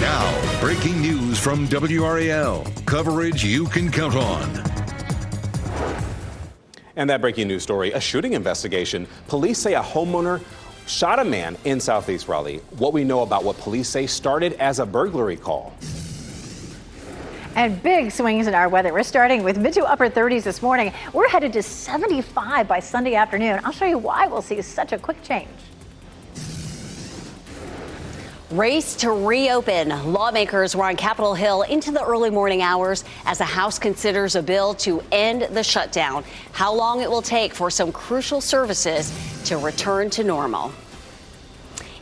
Now, breaking news from WRAL. Coverage you can count on. And that breaking news story, a shooting investigation. Police say a homeowner shot a man in Southeast Raleigh. What we know about what police say started as a burglary call. And big swings in our weather. We're starting with mid to upper 30s this morning. We're headed to 75 by Sunday afternoon. I'll show you why we'll see such a quick change. Race to reopen. Lawmakers were on Capitol Hill into the early morning hours as the House considers a bill to end the shutdown. How long it will take for some crucial services to return to normal.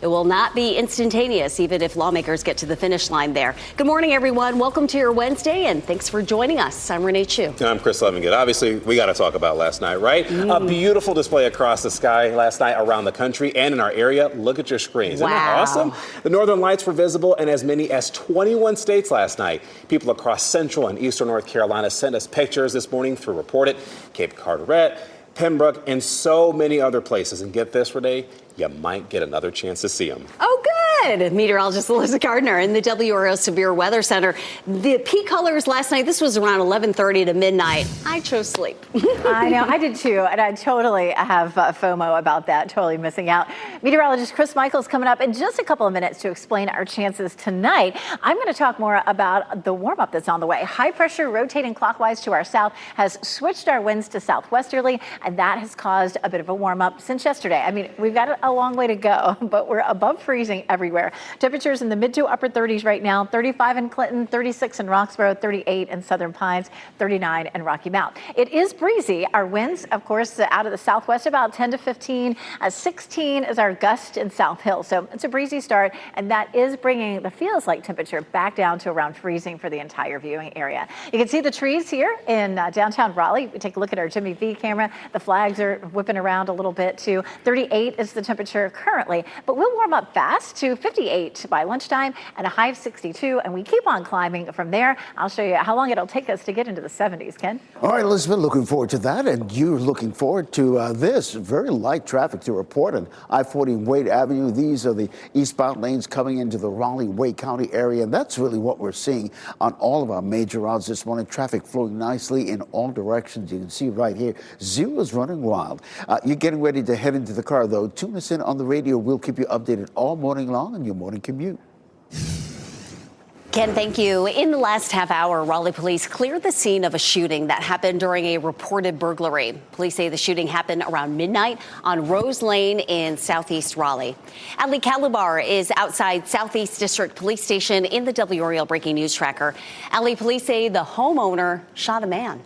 It will not be instantaneous, even if lawmakers get to the finish line there. Good morning, everyone. Welcome to your Wednesday, and thanks for joining us. I'm Renee Chu. And I'm Chris Levingood. Obviously, we got to talk about last night, right? A beautiful display across the sky last night around the country and in our area. Look at your screens. Isn't that awesome? The northern lights were visible in as many as 21 states last night. People across central and eastern North Carolina sent us pictures this morning through Report It, Cape Carteret, Pembroke, and so many other places. And get this, Renee, you might get another chance to see them. Oh, good. Meteorologist Alyssa Gardner in the WRAL Severe Weather Center. The peak colors last night, this was around 11:30 to midnight. I chose sleep. I know, I did too, and I totally have FOMO about that, totally missing out. Meteorologist Chris Michael's coming up in just a couple of minutes to explain our chances tonight. I'm going to talk more about the warm-up that's on the way. High pressure rotating clockwise to our south has switched our winds to southwesterly, and that has caused a bit of a warm-up since yesterday. I mean, we've got a long way to go, but we're above freezing everywhere. Temperatures in the mid to upper 30s right now, 35 in Clinton, 36 in Roxborough, 38 in Southern Pines, 39 in Rocky Mount. It is breezy. Our winds, of course, out of the southwest, about 10 to 15. 16 is our gust in South Hill. So it's a breezy start, and that is bringing the feels-like temperature back down to around freezing for the entire viewing area. You can see the trees here in downtown Raleigh. We take a look at our Jimmy V camera. The flags are whipping around a little bit too. 38 is the temperature currently, but we'll warm up fast to 58 by lunchtime and a high of 62, and we keep on climbing from there. I'll show you how long it'll take us to get into the 70s, Ken. All right, Elizabeth, looking forward to that, and you're looking forward to this. Very light traffic to report on I-40 Wade Avenue. These are the eastbound lanes coming into the Raleigh-Wade County area, and that's really what we're seeing on all of our major routes this morning. Traffic flowing nicely in all directions. You can see right here, zero's running wild. You're getting ready to head into the car, though. Tune us in on the radio. We'll keep you updated all morning long on your morning commute. Ken, thank you. In the last half hour, Raleigh police cleared the scene of a shooting that happened during a reported burglary. Police say the shooting happened around midnight on Rose Lane in Southeast Raleigh. Ali Calabar is outside Southeast District Police Station in the WRAL Breaking News Tracker. Ali, police say the homeowner shot a man.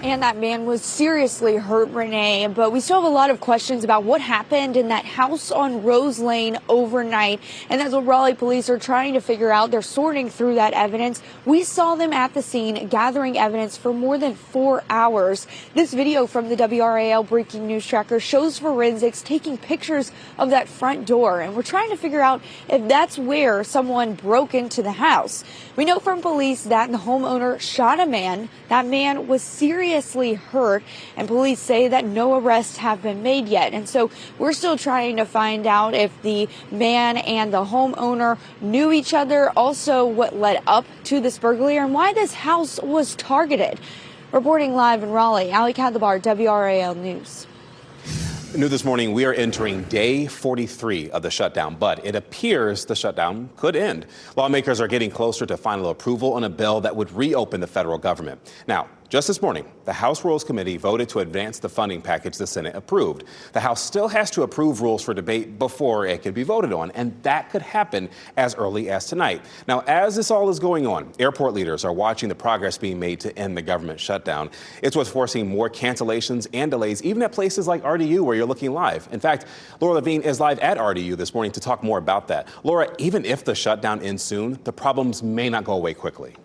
And that man was seriously hurt, Renee. But we still have a lot of questions about what happened in that house on Rose Lane overnight. And that's what Raleigh police are trying to figure out. They're sorting through that evidence. We saw them at the scene gathering evidence for more than 4 hours. This video from the WRAL Breaking News Tracker shows forensics taking pictures of that front door. And we're trying to figure out if that's where someone broke into the house. We know from police that the homeowner shot a man. That man was seriously hurt, and police say that no arrests have been made yet. And so we're still trying to find out if the man and the homeowner knew each other, also what led up to this burglary, and why this house was targeted. Reporting live in Raleigh, Ali Calabar, WRAL News. New this morning, we are entering day 43 of the shutdown, but it appears the shutdown could end. Lawmakers are getting closer to final approval on a bill that would reopen the federal government. Now, just this morning, the House Rules Committee voted to advance the funding package the Senate approved. The House still has to approve rules for debate before it can be voted on, and that could happen as early as tonight. Now, as this all is going on, airport leaders are watching the progress being made to end the government shutdown. It's what's forcing more cancellations and delays, even at places like RDU, where you're looking live. In fact, Laura Levine is live at RDU this morning to talk more about that. Laura, even if the shutdown ends soon, the problems may not go away quickly.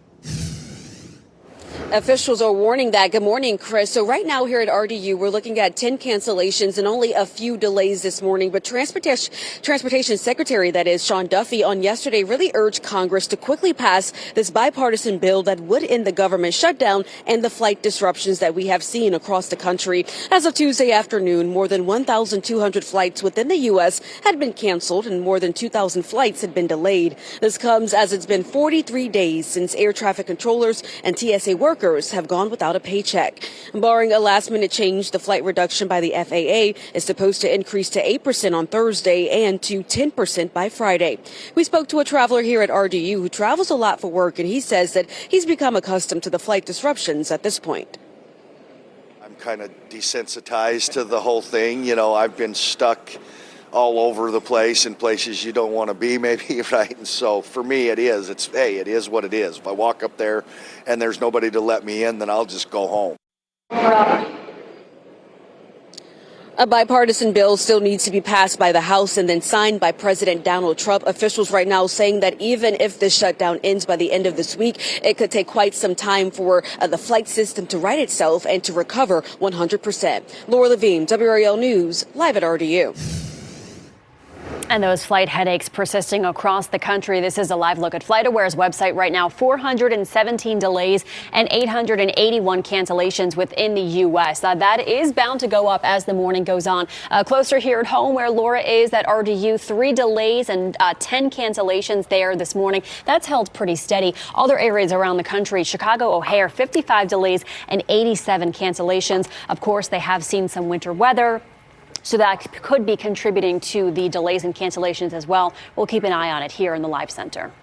Officials are warning that. Good morning, Chris. So right now here at RDU, we're looking at 10 cancellations and only a few delays this morning. But Transportation Secretary, that is, Sean Duffy, on yesterday really urged Congress to quickly pass this bipartisan bill that would end the government shutdown and the flight disruptions that we have seen across the country. As of Tuesday afternoon, more than 1,200 flights within the U.S. had been canceled and more than 2,000 flights had been delayed. This comes as it's been 43 days since air traffic controllers and TSA workers have gone without a paycheck. Barring a last-minute change, the flight reduction by the FAA is supposed to increase to 8% on Thursday and to 10% by Friday. We spoke to a traveler here at RDU who travels a lot for work, and he says that he's become accustomed to the flight disruptions at this point. I'm kind of desensitized to the whole thing. You know, I've been stuck all over the place in places you don't want to be, maybe, right? And so for me, it is what it is. If I walk up there and there's nobody to let me in, then I'll just go home. A bipartisan bill still needs to be passed by the House and then signed by President Donald Trump. Officials right now saying that even if this shutdown ends by the end of this week, it could take quite some time for the flight system to right itself and to recover 100%. Laura Levine, WRAL News, live at RDU. And those flight headaches persisting across the country. This is a live look at FlightAware's website right now. 417 delays and 881 cancellations within the U.S. That is bound to go up as the morning goes on. Closer here at home where Laura is at RDU, 3 delays and 10 cancellations there this morning. That's held pretty steady. Other areas around the country, Chicago O'Hare, 55 delays and 87 cancellations. Of course, they have seen some winter weather, so that could be contributing to the delays and cancellations as well. We'll keep an eye on it here in the Live Center.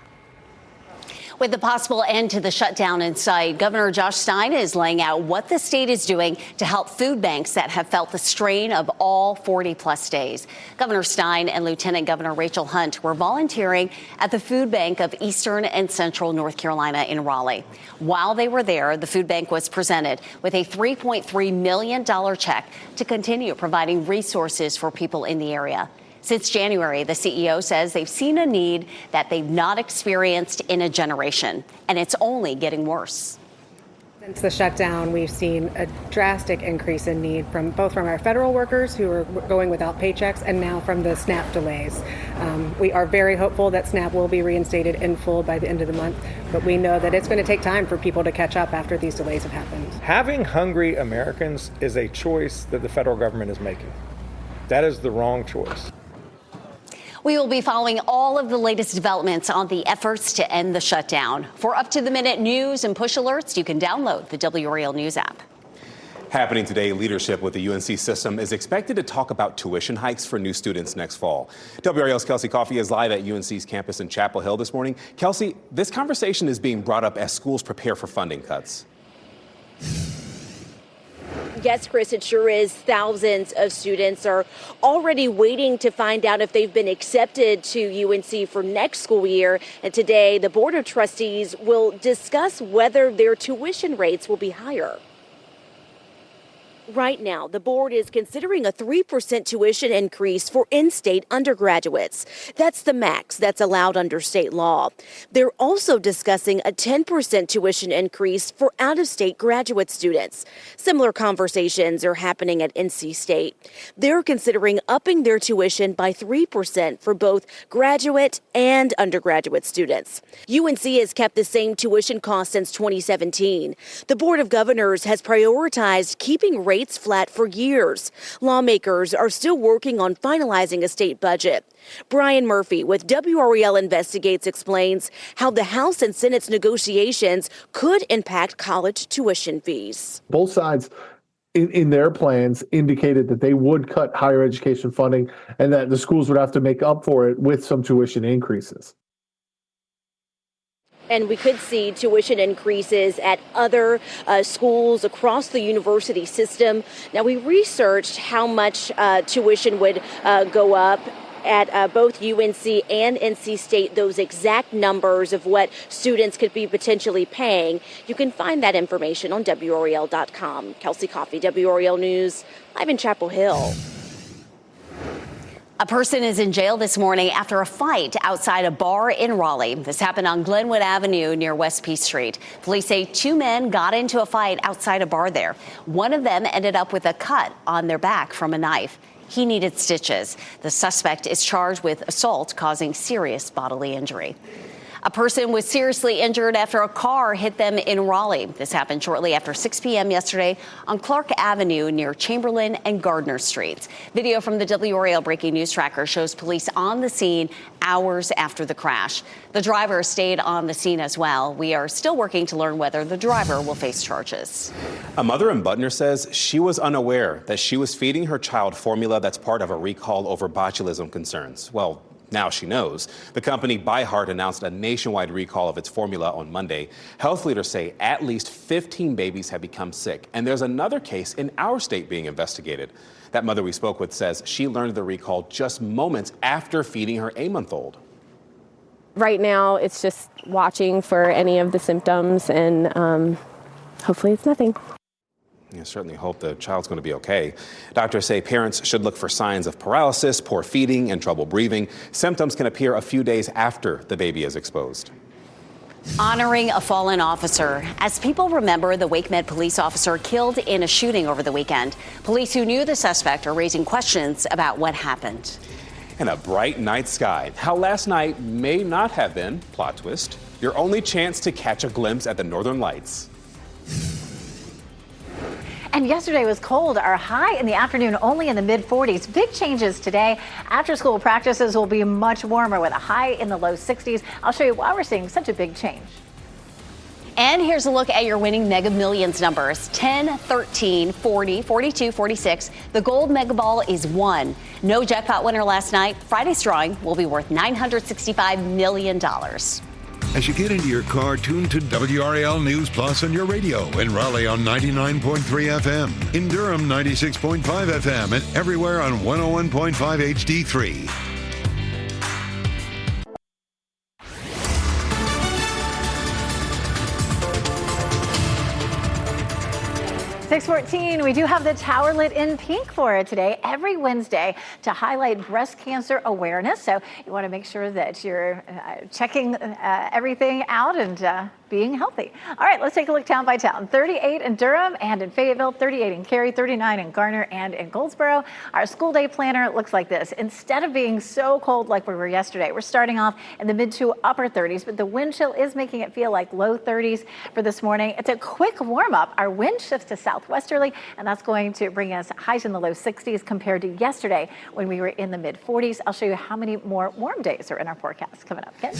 With the possible end to the shutdown in sight, Governor Josh Stein is laying out what the state is doing to help food banks that have felt the strain of all 40-plus days. Governor Stein and Lieutenant Governor Rachel Hunt were volunteering at the Food Bank of Eastern and Central North Carolina in Raleigh. While they were there, the food bank was presented with a $3.3 million check to continue providing resources for people in the area. Since January, the CEO says they've seen a need that they've not experienced in a generation, and it's only getting worse. Since the shutdown, we've seen a drastic increase in need from our federal workers who are going without paychecks and now from the SNAP delays. We are very hopeful that SNAP will be reinstated in full by the end of the month, but we know that it's going to take time for people to catch up after these delays have happened. Having hungry Americans is a choice that the federal government is making. That is the wrong choice. We will be following all of the latest developments on the efforts to end the shutdown. For up-to-the-minute news and push alerts, you can download the WRAL News app. Happening today, leadership with the UNC system is expected to talk about tuition hikes for new students next fall. WRAL's Kelsey Coffey is live at UNC's campus in Chapel Hill this morning. Kelsey, this conversation is being brought up as schools prepare for funding cuts. Yes, Chris, it sure is. Thousands of students are already waiting to find out if they've been accepted to UNC for next school year. And today, the Board of Trustees will discuss whether their tuition rates will be higher. Right now, the board is considering a 3% tuition increase for in-state undergraduates. That's the max that's allowed under state law. They're also discussing a 10% tuition increase for out-of-state graduate students. Similar conversations are happening at NC State. They're considering upping their tuition by 3% for both graduate and undergraduate students. UNC has kept the same tuition cost since 2017. The Board of Governors has prioritized keeping rates flat for years. Lawmakers are still working on finalizing a state budget. Brian Murphy with WRAL Investigates explains how the House and Senate's negotiations could impact college tuition fees. Both sides in their plans indicated that they would cut higher education funding and that the schools would have to make up for it with some tuition increases. And we could see tuition increases at other schools across the university system. Now, we researched how much tuition would go up at both UNC and NC State, those exact numbers of what students could be potentially paying. You can find that information on WRAL.com. Kelsey Coffey, WRAL News, live in Chapel Hill. A person is in jail this morning after a fight outside a bar in Raleigh. This happened on Glenwood Avenue near West P Street. Police say two men got into a fight outside a bar there. One of them ended up with a cut on their back from a knife. He needed stitches. The suspect is charged with assault causing serious bodily injury. A person was seriously injured after a car hit them in Raleigh. This happened shortly after 6 p.m. yesterday on Clark Avenue near Chamberlain and Gardner Streets. Video from the WRAL breaking news tracker shows police on the scene hours after the crash. The driver stayed on the scene as well. We are still working to learn whether the driver will face charges. A mother in Butner says she was unaware that she was feeding her child formula that's part of a recall over botulism concerns. Well, now she knows. The company ByHeart announced a nationwide recall of its formula on Monday. Health leaders say at least 15 babies have become sick, and there's another case in our state being investigated. That mother we spoke with says she learned of the recall just moments after feeding her 8-month-old. Right now, it's just watching for any of the symptoms, and hopefully it's nothing. I certainly hope the child's going to be okay. Doctors say parents should look for signs of paralysis, poor feeding, and trouble breathing. Symptoms can appear a few days after the baby is exposed. Honoring a fallen officer. As people remember the Wake Med police officer killed in a shooting over the weekend, police who knew the suspect are raising questions about what happened. And a bright night sky. How last night may not have been, plot twist, your only chance to catch a glimpse at the Northern Lights. And yesterday was cold. Our high in the afternoon only in the mid-40s. Big changes today. After school practices will be much warmer with a high in the low 60s. I'll show you why we're seeing such a big change. And here's a look at your winning Mega Millions numbers. 10, 13, 40, 42, 46. The gold Mega Ball is 1. No jackpot winner last night. Friday's drawing will be worth $965 million. As you get into your car, tune to WRAL News Plus on your radio. In Raleigh on 99.3 FM. In Durham, 96.5 FM. And everywhere on 101.5 HD3. 6:14, we do have the tower lit in pink for it today, every Wednesday, to highlight breast cancer awareness. So you want to make sure that you're checking everything out and being healthy. All right, let's take a look town by town. 38 in Durham and in Fayetteville, 38 in Cary, 39 in Garner and in Goldsboro. Our school day planner looks like this. Instead of being so cold like we were yesterday, we're starting off in the mid to upper 30s, but the wind chill is making it feel like low 30s for this morning. It's a quick warm up. Our wind shifts to southwesterly, and that's going to bring us highs in the low 60s compared to yesterday when we were in the mid 40s. I'll show you how many more warm days are in our forecast coming up. Ken?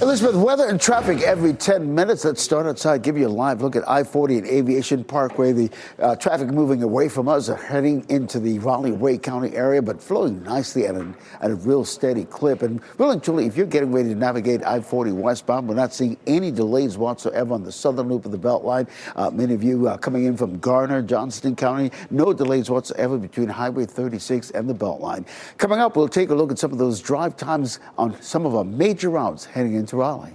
Elizabeth, weather and traffic every 10 minutes. Let's start outside, give you a live look at I-40 and Aviation Parkway. The traffic moving away from us, heading into the Raleigh-Wake County area, but flowing nicely at a real steady clip. And really and truly, if you're getting ready to navigate I-40 westbound, we're not seeing any delays whatsoever on the southern loop of the Beltline. Many of you coming in from Garner, Johnston County, no delays whatsoever between Highway 36 and the Beltline. Coming up, we'll take a look at some of those drive times on some of our major routes heading into Raleigh.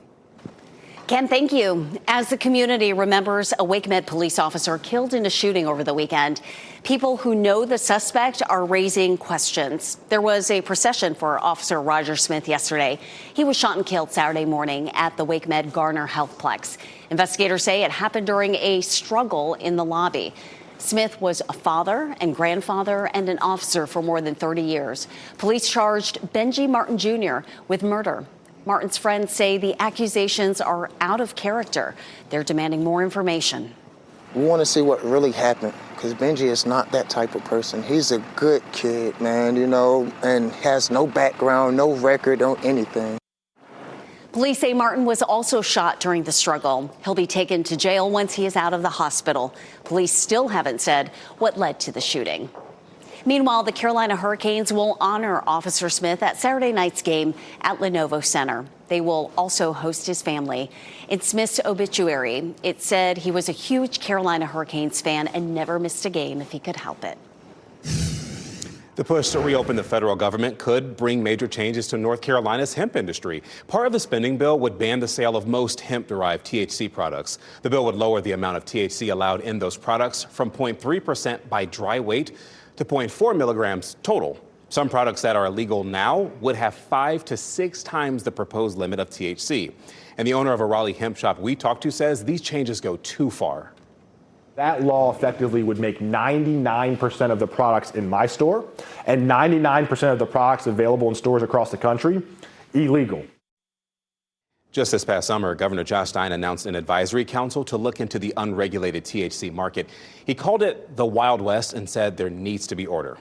Ken, thank you. As the community remembers a Wake Med police officer killed in a shooting over the weekend, people who know the suspect are raising questions. There was a procession for Officer Roger Smith yesterday. He was shot and killed Saturday morning at the Wake Med Garner Healthplex. Investigators say it happened during a struggle in the lobby. Smith was a father and grandfather and an officer for more than 30 years. Police charged Benji Martin Jr. with murder. Martin's friends say the accusations are out of character. They're demanding more information. We want to see what really happened, because Benji is not that type of person. He's a good kid, man, you know, and has no background, no record on anything. Police say Martin was also shot during the struggle. He'll be taken to jail once he is out of the hospital. Police still haven't said what led to the shooting. Meanwhile, the Carolina Hurricanes will honor Officer Smith at Saturday night's game at Lenovo Center. They will also host his family. In Smith's obituary, it said he was a huge Carolina Hurricanes fan and never missed a game if he could help it. The push to reopen the federal government could bring major changes to North Carolina's hemp industry. Part of the spending bill would ban the sale of most hemp-derived THC products. The bill would lower the amount of THC allowed in those products from 0.3% by dry weight to 0.4 milligrams total. Some products that are illegal now would have 5 to 6 times the proposed limit of THC. And the owner of a Raleigh hemp shop we talked to says these changes go too far. That law effectively would make 99% of the products in my store and 99% of the products available in stores across the country illegal. Just this past summer, Governor Josh Stein announced an advisory council to look into the unregulated THC market. He called it the Wild West and said there needs to be order.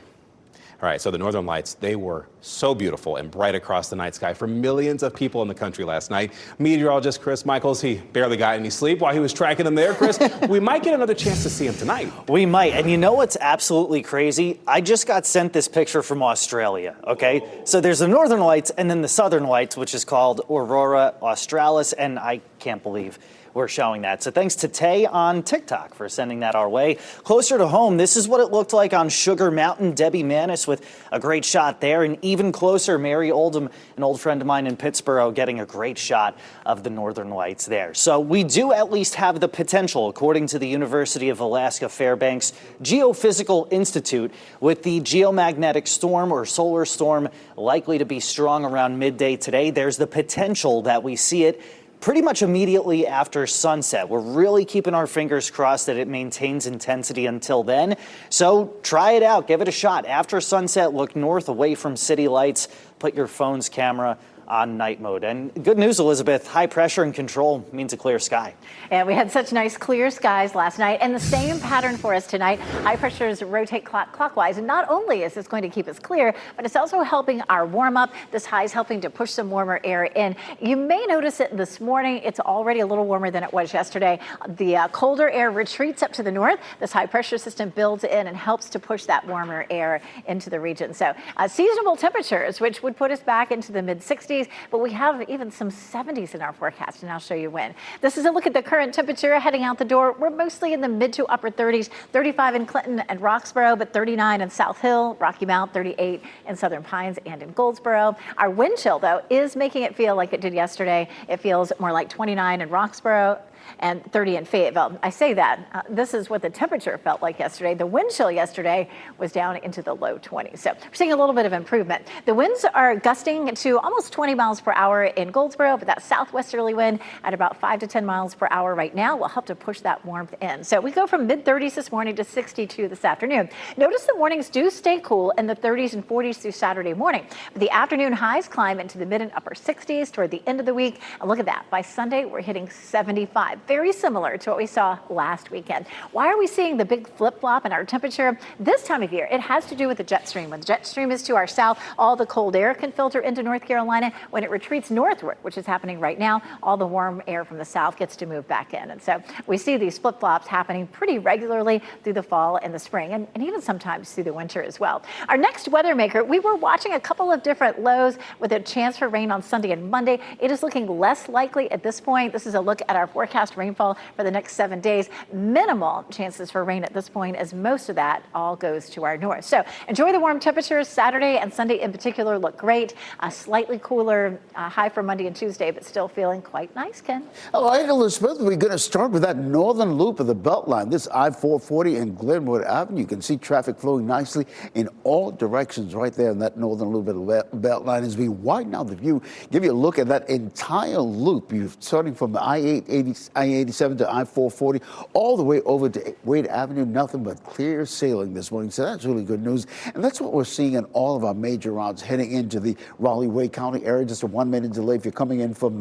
All right, so the Northern Lights, they were so beautiful and bright across the night sky for millions of people in the country last night. Meteorologist Chris Michaels, he barely got any sleep while he was tracking them there. Chris, we might get another chance to see him tonight. We might. And you know what's absolutely crazy? I just got sent this picture from Australia, okay? So there's the Northern Lights and then the Southern Lights, which is called Aurora Australis, and I can't believe we're showing that. So thanks to Tay on TikTok for sending that our way. Closer to home, this is what it looked like on Sugar Mountain. Debbie Manis with a great shot there. And even closer, Mary Oldham, an old friend of mine in Pittsburgh, getting a great shot of the Northern Lights there. So we do at least have the potential, according to the University of Alaska Fairbanks Geophysical Institute, with the geomagnetic storm or solar storm likely to be strong around midday today. There's the potential that we see it pretty much immediately after sunset. We're really keeping our fingers crossed that it maintains intensity until then. So try it out. Give it a shot. After sunset, look north away from city lights. Put your phone's camera on night mode. And good news, Elizabeth, high pressure and control means a clear sky. And we had such nice clear skies last night, and the same pattern for us tonight. High pressures rotate clockwise, and not only is this going to keep us clear, but it's also helping our warm up. This high is helping to push some warmer air in. You may notice it this morning. It's already a little warmer than it was yesterday. The colder air retreats up to the north. This high pressure system builds in and helps to push that warmer air into the region. So seasonable temperatures, which would put us back into the mid 60s. But we have even some 70s in our forecast, and I'll show you when. This is a look at the current temperature heading out the door. We're mostly in the mid to upper 30s, 35 in Clinton and Roxborough, but 39 in South Hill, Rocky Mount, 38 in Southern Pines and in Goldsboro. Our wind chill, though, is making it feel like it did yesterday. It feels more like 29 in Roxborough and 30 in Fayetteville. I say that. This is what the temperature felt like yesterday. The wind chill yesterday was down into the low 20s. So we're seeing a little bit of improvement. The winds are gusting to almost 20 miles per hour in Goldsboro, but that southwesterly wind at about 5 to 10 miles per hour right now will help to push that warmth in. So we go from mid 30s this morning to 62 this afternoon. Notice the mornings do stay cool in the 30s and 40s through Saturday morning. But the afternoon highs climb into the mid and upper 60s toward the end of the week. And look at that. By Sunday, we're hitting 75. Very similar to what we saw last weekend. Why are we seeing the big flip-flop in our temperature this time of year? It has to do with the jet stream. When the jet stream is to our south, all the cold air can filter into North Carolina. When it retreats northward, which is happening right now, all the warm air from the south gets to move back in. And so we see these flip-flops happening pretty regularly through the fall and the spring, and even sometimes through the winter as well. Our next weather maker, we were watching a couple of different lows with a chance for rain on Sunday and Monday. It is looking less likely at this point. This is a look at our forecast rainfall for the next 7 days. Minimal chances for rain at this point, as most of that all goes to our north. So enjoy the warm temperatures. Saturday and Sunday in particular look great. A slightly cooler high for Monday and Tuesday, but still feeling quite nice, Ken. All right, Elizabeth, we're going to start with that northern loop of the Beltline. This I-440 and Glenwood Avenue. You can see traffic flowing nicely in all directions right there in that northern loop of the Beltline. As we widen out the view, give you a look at that entire loop. You're starting from the I-87 to I-440 all the way over to Wade Avenue. Nothing but clear sailing this morning. So that's really good news. And that's what we're seeing in all of our major routes heading into the Raleigh-Wake County area. Just a 1 minute delay if you're coming in from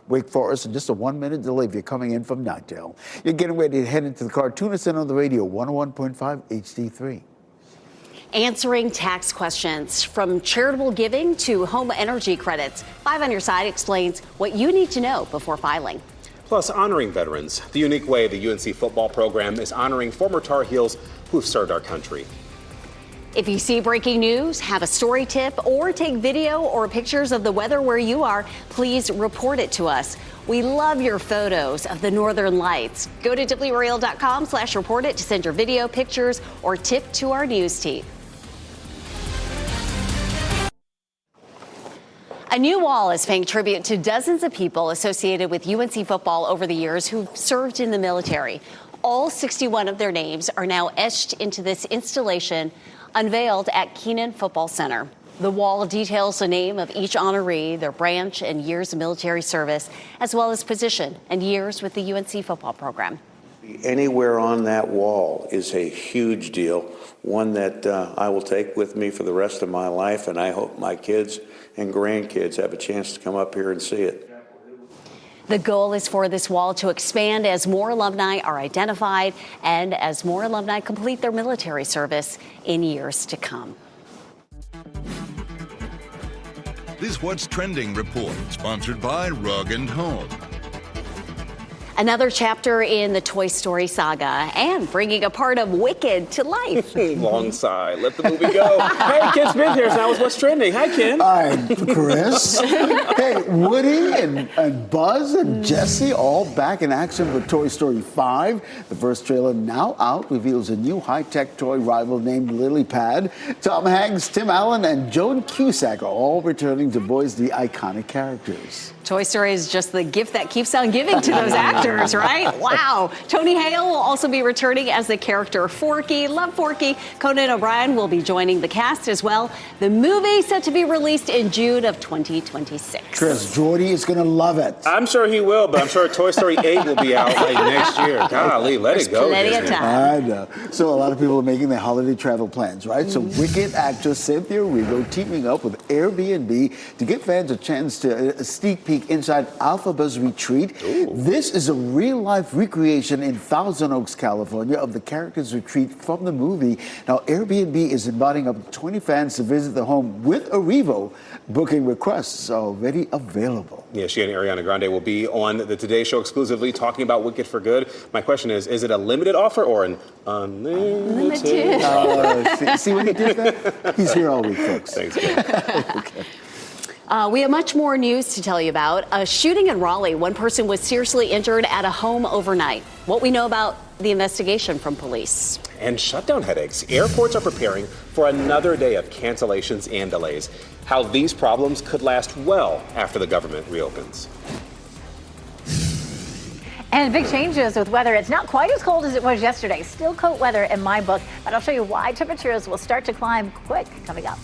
Wake Forest, and just a 1 minute delay if you're coming in from Knightdale. You're getting ready to head into the car. Tune us in on the radio, 101.5 HD3. Answering tax questions, from charitable giving to home energy credits. 5 on Your Side explains what you need to know before filing. Plus, honoring veterans. The unique way the UNC football program is honoring former Tar Heels who've served our country. If you see breaking news, have a story tip, or take video or pictures of the weather where you are, please report it to us. We love your photos of the Northern Lights. Go to WRAL.com/report it to send your video, pictures, or tip to our news team. A new wall is paying tribute to dozens of people associated with UNC football over the years who've served in the military. All 61 of their names are now etched into this installation unveiled at Keenan Football Center. The wall details the name of each honoree, their branch, and years of military service, as well as position and years with the UNC football program. Anywhere on that wall is a huge deal, one that I will take with me for the rest of my life, and I hope my kids and grandkids have a chance to come up here and see it. The goal is for this wall to expand as more alumni are identified and as more alumni complete their military service in years to come. This What's Trending report, sponsored by Rug & Home. Another chapter in the Toy Story saga and bringing a part of Wicked to life. Long sigh. Let the movie go. Hey, Ken Smith here. Now is What's Trending. Hi, Ken. Hi, Chris. Hey, Woody and Buzz and Jessie all back in action for Toy Story 5. The first trailer now out reveals a new high-tech toy rival named LilyPad. Tom Hanks, Tim Allen, and Joan Cusack are all returning to voice the iconic characters. Toy Story is just the gift that keeps on giving to those actors, right? Wow. Tony Hale will also be returning as the character Forky. Love Forky. Conan O'Brien will be joining the cast as well. The movie set to be released in June of 2026. Chris, Jordy is going to love it. I'm sure he will, but I'm sure Toy Story 8 will be out like next year. Golly, let it go. Plenty of time. I know. So a lot of people are making their holiday travel plans, right? So Wicked actress Cynthia Erivo teaming up with Airbnb to give fans a chance to a sneak peek inside Alphaba's retreat. Ooh. This is a real-life recreation in Thousand Oaks, California, of the character's retreat from the movie. Now, Airbnb is inviting up to 20 fans to visit the home with Erivo. Booking requests are already available. Yeah, she and Ariana Grande will be on the Today Show exclusively talking about Wicked for Good. My question is it a limited offer or an unlimited? See what he did there? He's here all week, folks. Thanks, Ken. Okay. We have much more news to tell you about. A shooting in Raleigh. One person was seriously injured at a home overnight. What we know about the investigation from police. And shutdown headaches. Airports are preparing for another day of cancellations and delays. How these problems could last well after the government reopens. And big changes with weather. It's not quite as cold as it was yesterday. Still cold weather in my book, but I'll show you why temperatures will start to climb quick coming up.